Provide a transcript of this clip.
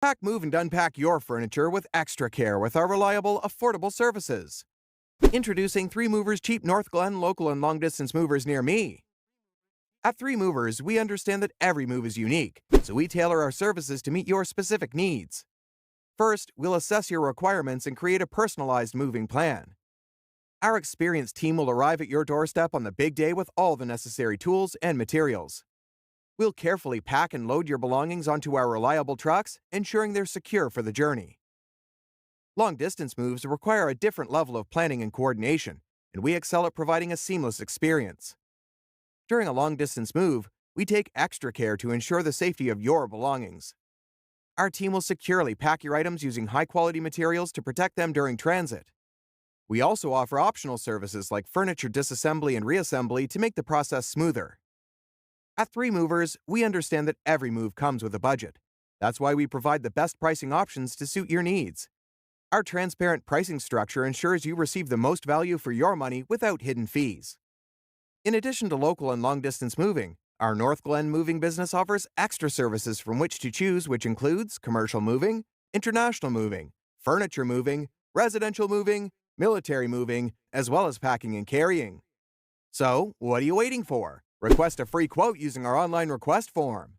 Pack, move, and unpack your furniture with extra care with our reliable, affordable services. Introducing 3 Movers Cheap Northglenn local and long-distance movers near me. At 3 Movers, we understand that every move is unique, so we tailor our services to meet your specific needs. First, we'll assess your requirements and create a personalized moving plan. Our experienced team will arrive at your doorstep on the big day with all the necessary tools and materials. We'll carefully pack and load your belongings onto our reliable trucks, ensuring they're secure for the journey. Long-distance moves require a different level of planning and coordination, and we excel at providing a seamless experience. During a long-distance move, we take extra care to ensure the safety of your belongings. Our team will securely pack your items using high-quality materials to protect them during transit. We also offer optional services like furniture disassembly and reassembly to make the process smoother. At 3 Movers, we understand that every move comes with a budget. That's why we provide the best pricing options to suit your needs. Our transparent pricing structure ensures you receive the most value for your money without hidden fees. In addition to local and long-distance moving, our Northglenn moving business offers extra services from which to choose, which includes commercial moving, international moving, furniture moving, residential moving, military moving, as well as packing and carrying. So, what are you waiting for? Request a free quote using our online request form.